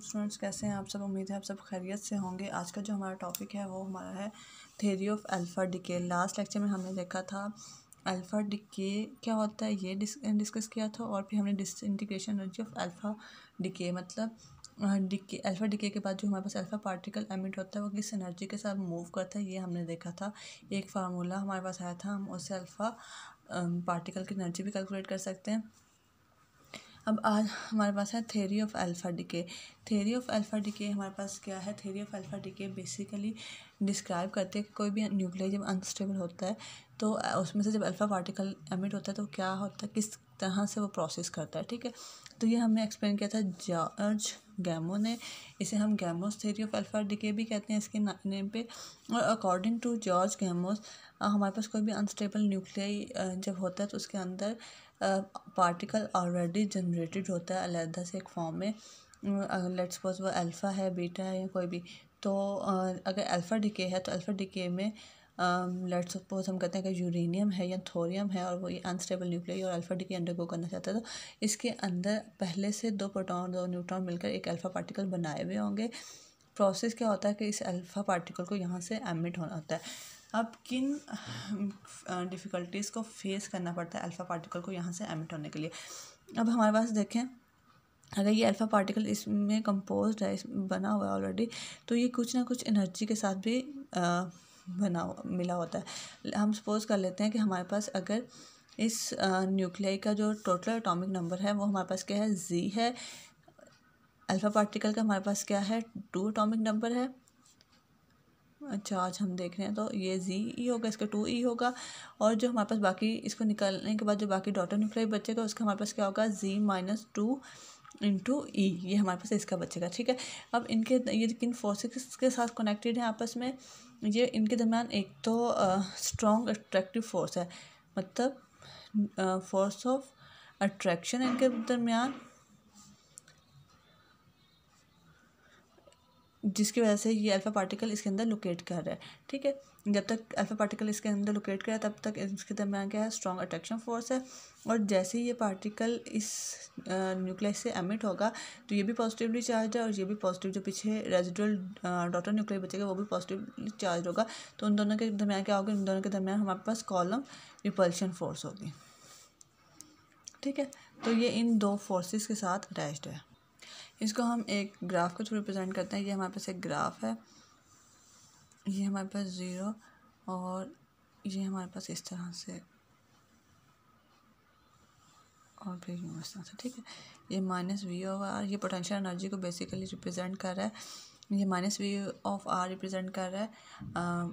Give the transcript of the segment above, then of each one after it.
Students, कैसे हैं आप सब। उम्मीद है आप सब खैरियत से होंगे। आज का जो हमारा टॉपिक है वो हमारा है theory of alpha decay. Last lecture में हमने देखा था अल्फ़ा डिके क्या होता है, ये डिस्कस किया था। और फिर हमने disintegration energy of alpha decay मतलब डिके अल्फ़ा डिके के बाद जो हमारे पास अल्फ़ा पार्टिकल एमिट होता है वो किस एनर्जी के साथ मूव करता है, ये हमने देखा था। एक फार्मूला हमारे पास आया था, हम उससे अल्फ़ा पार्टिकल की एनर्जी भी कैलकुलेट कर सकते हैं। अब आज हमारे पास है theory of alpha decay. Theory of alpha decay हमारे पास क्या है। Theory of alpha decay basically describe करते हैं कि कोई भी न्यूक्लियस जब अनस्टेबल होता है तो उसमें से जब अल्फ़ा पार्टिकल एमिट होता है तो क्या होता है, किस तरह से वो प्रोसेस करता है। ठीक है, तो ये हमने एक्सप्लेन किया था जॉर्ज गैमो ने। इसे हम gamos theory of alpha decay भी कहते हैं इसके नेम पे। और अकॉर्डिंग टू जॉर्ज गैमोस हमारे पास कोई भी अनस्टेबल न्यूक्लियाई जब होता है तो उसके अंदर पार्टिकल ऑलरेडी जनरेटेड होता है अलहदा से एक फॉर्म में। लेट्स सपोज वो अल्फ़ा है, बीटा है या कोई भी। तो अगर अल्फ़ा डिके है तो अल्फ़ा डिके में लेट्स सपोज हम कहते हैं कि यूरेनियम है या थोरियम है और वो ये अनस्टेबल न्यूक्लियाई और अल्फ़ा डिके अंडरगो करना चाहता है तो इसके अंदर पहले से 2 प्रोटॉन 2 न्यूट्रॉन मिलकर एक अल्फ़ा पार्टिकल बनाए हुए होंगे। प्रोसेस क्या होता है कि इस अल्फ़ा पार्टिकल को यहाँ से एमिट होना होता है। अब किन डिफ़िकल्टीज़ को फेस करना पड़ता है अल्फ़ा पार्टिकल को यहाँ से एमिट होने के लिए। अब हमारे पास देखें, अगर ये अल्फ़ा पार्टिकल इसमें कंपोज्ड है, बना हुआ है ऑलरेडी, तो ये कुछ ना कुछ एनर्जी के साथ भी मिला होता है। हम सपोज कर लेते हैं कि हमारे पास अगर इस न्यूक्लियाई का जो टोटल एटॉमिक नंबर है वो हमारे पास क्या है, जी है। अल्फ़ा पार्टिकल का हमारे पास क्या है, 2 एटॉमिक नंबर है। चार्ज हम देख रहे हैं तो ये जी ई होगा, इसका 2 ई होगा। और जो हमारे पास बाकी इसको निकालने के बाद जो बाकी डॉटर न्यूक्लियाई बचेगा उसका हमारे पास क्या होगा, जी -2 इंटू ई, ये हमारे पास इसका बचेगा। ठीक है, अब इनके ये किन फोर्सेस के साथ कनेक्टेड है आपस में, ये इनके दरम्यान एक तो स्ट्रॉन्ग अट्रैक्टिव फोर्स है, मतलब फोर्स ऑफ अट्रैक्शन इनके दरम्यान, जिसकी वजह से ये अल्फ़ा पार्टिकल इसके अंदर लोकेट कर रहा है। ठीक है, जब तक अल्फ़ा पार्टिकल इसके अंदर लोकेट करे तब तक इसके दरम्यान क्या है, स्ट्रॉन्ग अट्रैक्शन फोर्स है। और जैसे ही ये पार्टिकल इस न्यूक्लियस से एमिट होगा तो ये भी पॉजिटिवली चार्ज है और ये भी पॉजिटिव, जो पीछे रेजिडुअल डॉटर न्यूक्लियस बचेगा वो भी पॉजिटिवली चार्ज होगा। तो उन दोनों के दरम्यान क्या होगा, उन दोनों के दरम्यान हमारे पास कॉलम रिपल्शन फोर्स होगी। ठीक है, तो ये इन 2 फोर्सेस के साथ अटैच्ड है। इसको हम एक ग्राफ के थ्रू रिप्रेजेंट करते हैं। ये हमारे पास एक ग्राफ है, ये हमारे पास 0 और ये हमारे पास इस तरह से और फिर इस तरह से। ठीक है, ये -v/r ये पोटेंशियल एनर्जी को बेसिकली रिप्रेजेंट कर रहा है। ये -v/r रिप्रेजेंट कर रहा है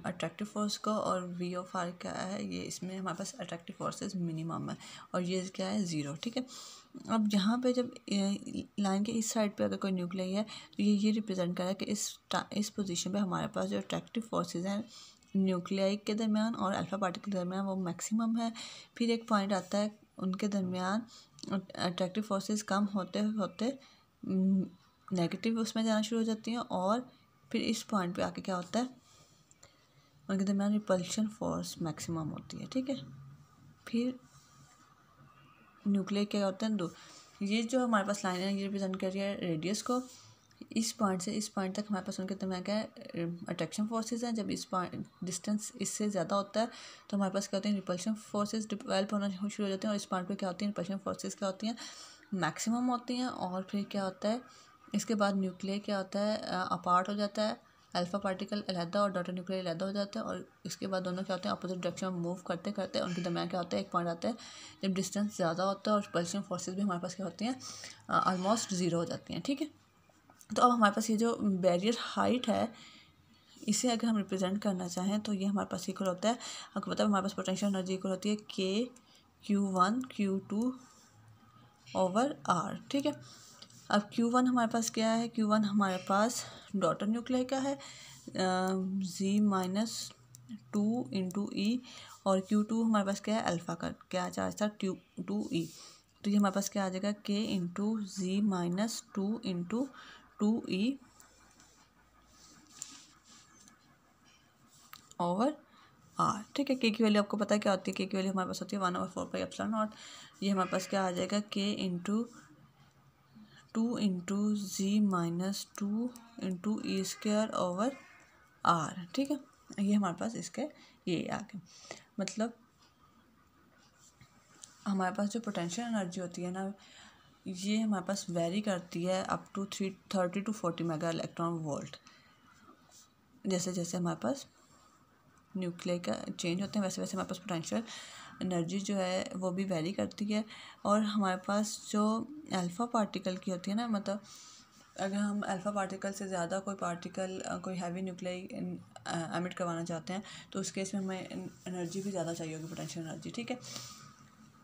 अट्रैक्टिव फोर्स को, और v/r क्या है, ये इसमें हमारे पास अट्रैक्टिव फोर्सेस मिनिमम है और ये क्या है, 0। ठीक है, अब यहाँ पे जब लाइन के इस साइड पे अगर कोई न्यूक्लियाई है तो ये रिप्रेजेंट कर रहा है कि इस पोजीशन पे हमारे पास जो अट्रैक्टिव फोर्सेस हैं न्यूक्लियाई के दरमियान और अल्फ़ा पार्टिकल के दरमियान वो मैक्सिमम है। फिर एक पॉइंट आता है उनके दरमियान अट्रैक्टिव फोर्सेस कम होते होते नेगेटिव उसमें जाना शुरू हो जाती हैं और फिर इस पॉइंट पे आके क्या होता है, उनके दरमियान रिपल्शन फोर्स मैक्सिमम होती है। ठीक है, फिर न्यूक्लियर क्या होते हैं, 2 ये जो हमारे पास लाइन है ये रिप्रेजेंट कर रही है रेडियस को। इस पॉइंट से इस पॉइंट तक हमारे पास उनके दरमियान क्या है, अट्रैक्शन फोर्सेस हैं। जब इस पॉइंट डिस्टेंस इससे ज़्यादा होता है तो हमारे पास क्या होते हैं, रिपल्शन फोर्सेस डेवलप होना शुरू हो जाते हैं। और इस पॉइंट पे क्या होती हैं, रिपल्शन फोर्सेस क्या होती हैं, मैक्सिमम होती हैं। और फिर क्या होता है, इसके बाद न्यूक्लियर क्या होता है, अपार्ट हो जाता है। अल्फ़ा पार्टिकल अलहदा और डॉटर न्यूक्लियर अलहदा हो जाता है और इसके बाद दोनों क्या होते हैं, अपोजिट डायरेक्शन में मूव करते करते उनके दरमियान क्या होता है, एक पॉइंट आता है जब डिस्टेंस ज़्यादा होता है और रिपल्शन फोर्सेस भी हमारे पास क्या होती हैं, ऑलमोस्ट 0 हो जाती हैं। ठीक है, तो अब हमारे पास ये जो बैरियर हाइट है इसे अगर हम रिप्रेजेंट करना चाहें तो ये हमारे पास इक्वल होता है, आपको पता है हमारे पास पोटेंशियल एनर्जी इक्वल होती है KQ1 Q2/r। ठीक है, अब Q1 हमारे पास क्या है, Q1 हमारे पास डॉटर न्यूक्लियर का है Z-2 इंटू ई, और Q2 हमारे पास क्या है, अल्फ़ा का क्या चार्ज था, 2e। तो ये हमारे पास क्या आ जाएगा, K into Z-2 into 2e over R. ठीक है, के की वैल्यू आपको पता है क्या होती है, के की वैल्यू हमारे पास होती है 1/4 पाई एप्सिलॉन नॉट। ये हमारे पास क्या आ जाएगा, K into 2 into G minus 2 into E square over R. ठीक है, ये हमारे पास इसके ये आ गए। मतलब हमारे पास जो पोटेंशियल एनर्जी होती है ना, ये हमारे पास वेरी करती है up to 30 to 40 mega electron volt. जैसे जैसे हमारे पास न्यूक्लियर का चेंज होते हैं वैसे वैसे हमारे पास पोटेंशियल एनर्जी जो है वो भी वेरी करती है। और हमारे पास जो अल्फ़ा पार्टिकल की होती है ना, मतलब अगर हम अल्फ़ा पार्टिकल से ज़्यादा कोई पार्टिकल कोई हैवी न्यूक्लियाई एमिट करवाना चाहते हैं तो उस केस में हमें एनर्जी भी ज़्यादा चाहिए होगी, पोटेंशियल एनर्जी। ठीक है,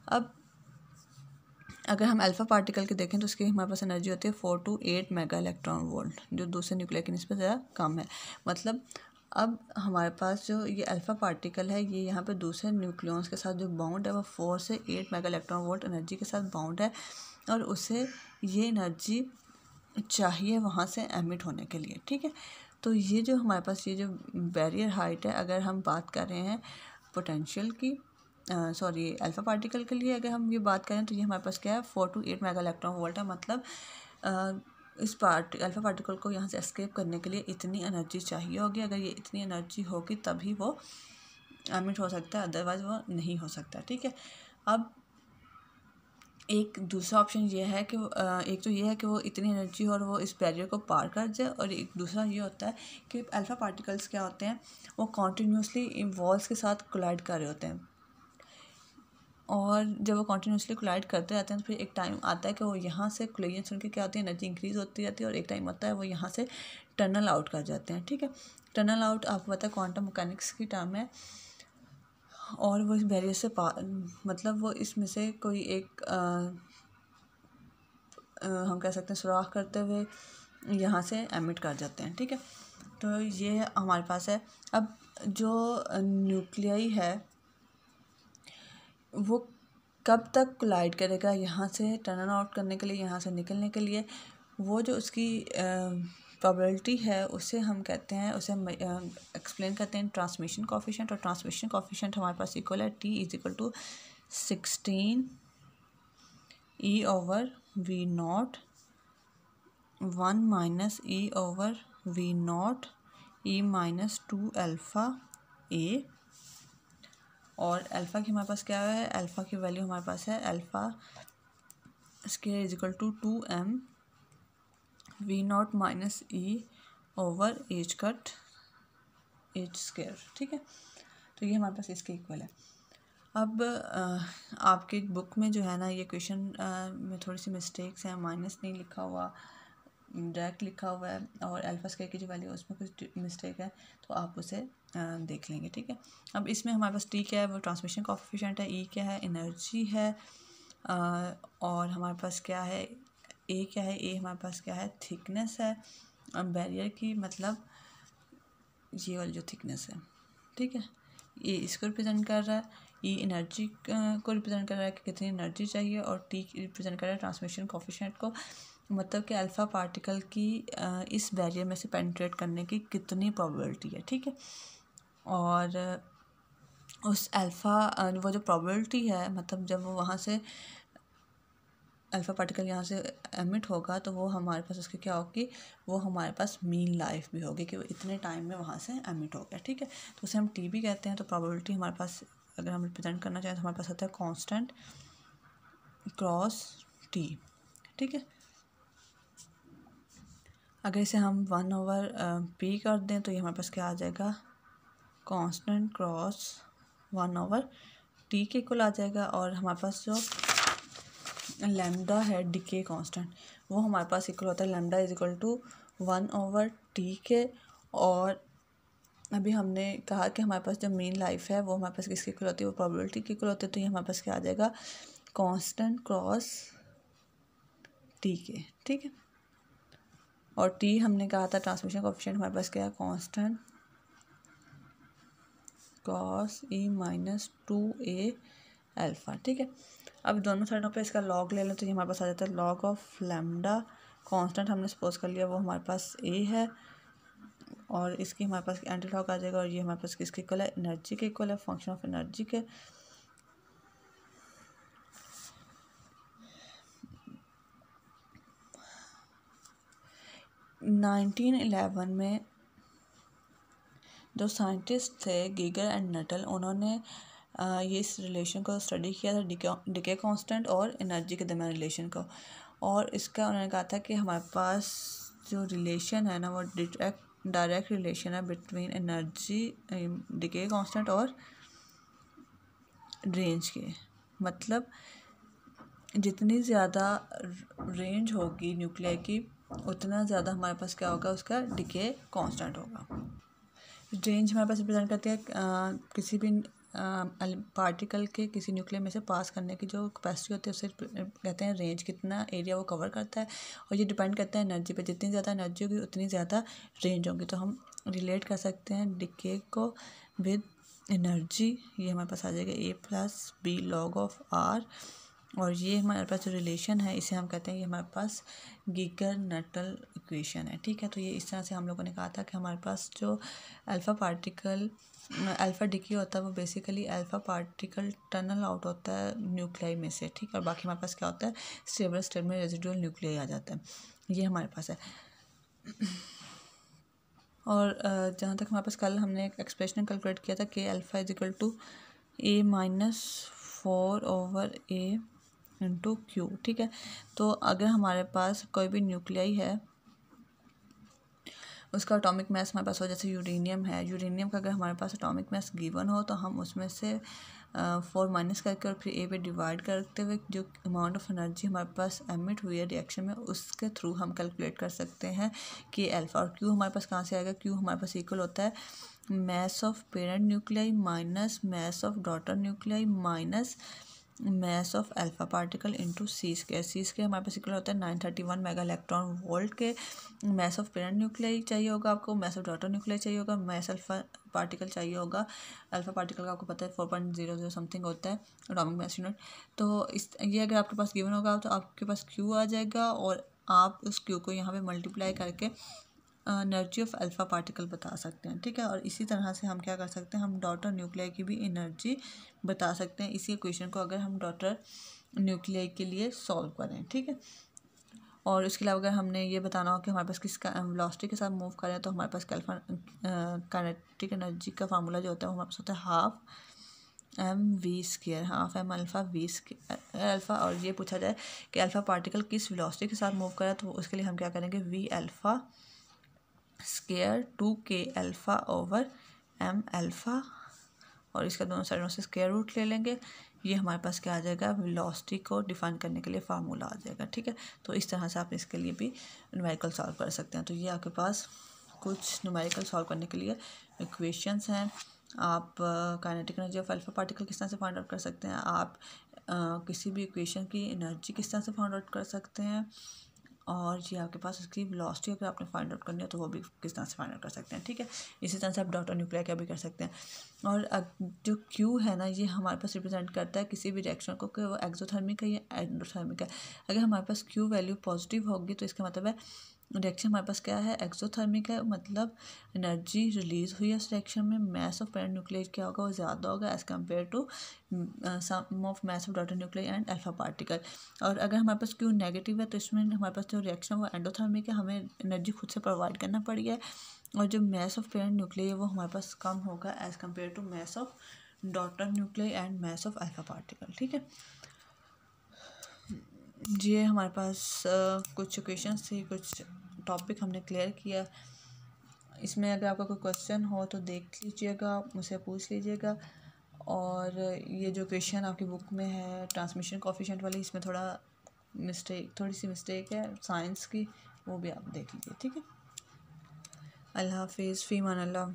अब अगर हम अल्फ़ा पार्टिकल के देखें तो उसकी हमारे पास एनर्जी होती है 4 to 8 मेगा इलेक्ट्रॉन वोल्ट, जो दूसरे न्यूक्लियर की निस्बत ज़्यादा कम है। मतलब अब हमारे पास जो ये अल्फ़ा पार्टिकल है ये यहाँ पे दूसरे न्यूक्लियॉन्स के साथ जो बाउंड है वो 4 से 8 मेगा इलेक्ट्रॉन वोल्ट एनर्जी के साथ बाउंड है, और उसे ये एनर्जी चाहिए वहाँ से एमिट होने के लिए। ठीक है, तो ये जो हमारे पास ये जो बैरियर हाइट है, अगर हम बात कर रहे हैं पोटेंशियल की सॉरी अल्फ़ा पार्टिकल के लिए अगर हम ये बात करें तो ये हमारे पास क्या है 4 to 8 मेगा इलेक्ट्रॉन वोल्ट है। मतलब इस अल्फ़ा पार्टिकल को यहाँ से एस्केप करने के लिए इतनी एनर्जी चाहिए होगी। अगर ये इतनी एनर्जी होगी तभी वो एमिट हो सकता है, अदरवाइज़ वो नहीं हो सकता। ठीक है, अब एक दूसरा ऑप्शन ये है कि एक तो ये है कि वो इतनी एनर्जी और वो इस बैरियर को पार कर जाए, और एक दूसरा ये होता है कि अल्फ़ा पार्टिकल्स क्या होते हैं वो कॉन्टीन्यूसली वॉल्स के साथ कोलाइड कर रहे होते हैं, और जब वो कॉन्टीन्यूसली कोलाइड करते रहते हैं तो फिर एक टाइम आता है कि वो यहाँ से कोलिजन उनकी क्या होती है एनर्जी इंक्रीज़ होती रहती है, और एक टाइम आता है वो यहाँ से टनल आउट कर जाते हैं। ठीक है, टनल आउट आपको पता है क्वांटम मैकेनिक्स की टर्म है, और वो इस बैरियर से मतलब वो इसमें से कोई एक हम कह सकते हैं सुराख करते हुए यहाँ से एमिट कर जाते हैं। ठीक है, तो ये हमारे पास है। अब जो न्यूक्लियाई है वो कब तक कोलाइड करेगा यहाँ से टर्न आउट करने के लिए, यहाँ से निकलने के लिए, वो जो उसकी प्रोबेबिलिटी है उसे हम कहते हैं, उसे हम एक्सप्लेन करते हैं ट्रांसमिशन कोफिशिएंट। और ट्रांसमिशन कोफिशिएंट हमारे पास इक्वल है T is equal to 16 E over V naught 1 minus E over V naught E minus 2 alpha A। और अल्फ़ा की हमारे पास क्या है, अल्फ़ा की वैल्यू हमारे पास है alpha square is equal to 2m V naught minus E over H cut H square. ठीक है, तो ये हमारे पास इसके इक्वल है। अब आपके बुक में जो है ना ये क्वेश्चन में थोड़ी सी मिस्टेक्स हैं, माइनस नहीं लिखा हुआ डायरेक्ट लिखा हुआ है, और अल्फ़ा स्क्वायर की जो वैल्यू है उसमें कुछ मिस्टेक है, तो आप उसे देख लेंगे। ठीक है, अब इसमें हमारे पास टी क्या है वो ट्रांसमिशन कोएफिशिएंट है, ई क्या है एनर्जी है, और हमारे पास क्या है ए क्या है, ए हमारे पास क्या है थिकनेस है बैरियर की, मतलब ये वाली जो थिकनेस है। ठीक है, ये इसको रिप्रेजेंट कर रहा है, ई एनर्जी को रिप्रेजेंट कर रहा है कि कितनी एनर्जी चाहिए, और टी रिप्रेजेंट कर रहा है ट्रांसमिशन कोएफिशिएंट को, मतलब कि अल्फ़ा पार्टिकल की इस बैरियर में से पेनिट्रेट करने की कितनी प्रोबेबिलिटी है। ठीक है, और उस अल्फ़ा वो जो प्रोबेबिलिटी है, मतलब जब वो वहाँ से अल्फ़ा पार्टिकल यहाँ से एमिट होगा तो वो हमारे पास उसकी क्या होगी, वो हमारे पास मीन लाइफ भी होगी कि वो इतने टाइम में वहाँ से एमिट हो गया। ठीक है, तो उसे हम टी भी कहते हैं। तो प्रोबेबिलिटी हमारे पास अगर हम रिप्रेजेंट करना चाहें तो हमारे पास होता है कांस्टेंट क्रॉस टी। ठीक है, अगर इसे हम 1 ओवर पी कर दें तो ये हमारे पास क्या आ जाएगा, कांस्टेंट क्रॉस 1 ओवर टी के इक्वल आ जाएगा। और हमारे पास जो लैम्डा है डिके कांस्टेंट वो हमारे पास इक्वल होता है lambda is equal to 1 over T के। और अभी हमने कहा कि हमारे पास जो मेन लाइफ है वो हमारे पास किसकी इक्वल होती है, वो प्रोबेबिलिटी की इक्वल होती है। तो ये हमारे पास क्या आ जाएगा, कांस्टेंट क्रॉस टी के। ठीक है, और टी हमने कहा था ट्रांसमिशन कोएफिशिएंट हमारे पास क्या है, constant cos E minus 2a alpha. ठीक है, अब दोनों साइडों पे इसका लॉग ले लें तो ये हमारे पास आ जाता है लॉग ऑफ लैम्डा। कांस्टेंट हमने सपोज कर लिया वो हमारे पास a है, और इसकी हमारे पास एंटी लॉग आ जाएगा, और ये हमारे पास किसके इक्वल है, एनर्जी के इक्वल है, फंक्शन ऑफ एनर्जी के। 1911 में जो साइंटिस्ट थे गीगर एंड नटल, उन्होंने ये इस रिलेशन को स्टडी किया था, डिके कांस्टेंट और एनर्जी के दरमियान रिलेशन को। और इसका उन्होंने कहा था कि हमारे पास जो रिलेशन है ना वो डायरेक्ट रिलेशन है बिटवीन एनर्जी, डिके कांस्टेंट और रेंज के। मतलब जितनी ज़्यादा रेंज होगी न्यूक्लियर की, उतना ज़्यादा हमारे पास क्या होगा, उसका डिके कांस्टेंट होगा। रेंज हमारे पास रिप्रेजेंट करती है किसी भी पार्टिकल के किसी न्यूक्लियर में से पास करने की जो कैपेसिटी होती है, उसे कहते हैं रेंज। कितना एरिया वो कवर करता है, और ये डिपेंड करता है एनर्जी पे। जितनी ज़्यादा एनर्जी होगी उतनी ज़्यादा रेंज होगी। तो हम रिलेट कर सकते हैं डिके को विद एनर्जी। ये हमारे पास आ जाएगा A+B log of R। और ये हमारे पास जो रिलेशन है इसे हम कहते हैं, ये हमारे पास गीगर नटल इक्वेशन है। ठीक है, तो ये इस तरह से हम लोगों ने कहा था कि हमारे पास जो अल्फ़ा डिके होता है वो basically alpha particle tunnel out होता है न्यूक्लियाई में से। ठीक है, और बाकी हमारे पास क्या होता है, स्टेबल स्टेट में रेजिडुअल न्यूक्लियाई आ जाता है। ये हमारे पास है। और जहाँ तक हमारे पास कल हमने एक एक्सप्रेशन कैलकुलेट किया था कि अल्फ़ा A-4/A/Q। ठीक है, तो अगर हमारे पास कोई भी न्यूक्लियाई है, उसका एटॉमिक मास हमारे पास हो, जैसे यूरेनियम है, यूरेनियम का अगर हमारे पास एटॉमिक मास गिवन हो तो हम उसमें से 4 माइनस करके और फिर ए पे डिवाइड करते हुए जो अमाउंट ऑफ एनर्जी हमारे पास एमिट हुई है रिएक्शन में, उसके थ्रू हम कैलकुलेट कर सकते हैं कि अल्फ़ा। और क्यू हमारे पास कहाँ से आएगा, क्यू हमारे पास इक्वल होता है mass of parent nuclei minus mass of daughter nuclei minus mass of alpha particle into C² हमारे पास इक्वल होता है 931 मेगा इलेक्ट्रॉन वोल्ट के। मास ऑफ पेरेंट न्यूक्लियाई चाहिए होगा आपको, मास ऑफ डॉटर न्यूक्लियाई चाहिए होगा, मास अल्फ़ा पार्टिकल चाहिए होगा। अल्फ़ा पार्टिकल का आपको पता है 4.00 समथिंग होता है एटॉमिक मास यूनिट। तो ये अगर आपके पास गिवन होगा तो आपके पास क्यू आ जाएगा, और आप उस क्यू को यहाँ पे मल्टीप्लाई करके एनर्जी ऑफ अल्फ़ा पार्टिकल बता सकते हैं। ठीक है, और इसी तरह से हम क्या कर सकते हैं, हम डॉटर न्यूक्लियाई की भी एनर्जी बता सकते हैं इसी इक्वेशन को, अगर हम डॉटर न्यूक्लियाई के लिए सॉल्व करें। ठीक है, और इसके अलावा अगर हमने ये बताना हो कि हमारे पास किस वेलोसिटी के साथ मूव करें, तो हमारे पास काइनेटिक एनर्जी का फार्मूला जो होता है वो हमारे पास होता है ½ half M alpha V alpha. और ये पूछा जाए कि अल्फ़ा पार्टिकल किस वेलोसिटी के साथ मूव करे, तो उसके लिए हम क्या करेंगे, V∞² 2K अल्फ़ा/m अल्फ़ा, और इसका दोनों साइडों से स्क्वायर रूट ले लेंगे। ये हमारे पास क्या आ जाएगा, वेलोसिटी को डिफाइन करने के लिए फार्मूला आ जाएगा। ठीक है, तो इस तरह से आप इसके लिए भी न्यूमेरिकल सॉल्व कर सकते हैं। तो ये आपके पास कुछ न्यूमेरिकल सॉल्व करने के लिए इक्वेशंस हैं। आप kinetic energy of alpha particle किस तरह से फाइंड आउट कर सकते हैं, आप किसी भी इक्वेशन की एनर्जी किस तरह से फाइंड आउट कर सकते हैं, और ये आपके पास उसकी वेलोसिटी अगर आपने फाइंड आउट करनी है तो वो भी किस तरह से फाइंड आउट कर सकते हैं। ठीक है, इसी तरह से आप डॉटर न्यूक्लियर का भी कर सकते हैं। और जो क्यू है ना, ये हमारे पास रिप्रेजेंट करता है किसी भी रिएक्शन को कि वो एक्सोथर्मिक है या एंडोथर्मिक है। अगर हमारे पास क्यू वैल्यू पॉजिटिव होगी तो इसका मतलब है रिएक्शन हमारे पास क्या है, एक्सोथर्मिक है, मतलब एनर्जी रिलीज हुई है उस रिएक्शन में। मास ऑफ पेरेंट न्यूक्लियर क्या होगा, वो ज़्यादा होगा as compare to sum of mass of daughter nuclear and alpha particle. और अगर हमारे पास क्यू नेगेटिव है तो इसमें हमारे पास जो रिएक्शन वो एंडोथर्मिक है, हमें एनर्जी खुद से प्रोवाइड करना पड़ी है। और जो मास ऑफ पेरेंट न्यूक्लियर है वो हमारे पास कम होगा as compare to mass of daughter nuclear and mass of alpha particle. ठीक है, ये हमारे पास कुछ क्वेश्चंस थे, कुछ टॉपिक हमने क्लियर किया। इसमें अगर आपका कोई क्वेश्चन हो तो देख लीजिएगा, मुझसे पूछ लीजिएगा। और ये जो क्वेश्चन आपकी बुक में है ट्रांसमिशन कोफिशिएंट वाली, इसमें थोड़ी सी मिस्टेक है साइंस की, वो भी आप देख लीजिए। ठीक है, अल्लाह हाफिज़, फ़ी अमान अल्लाह।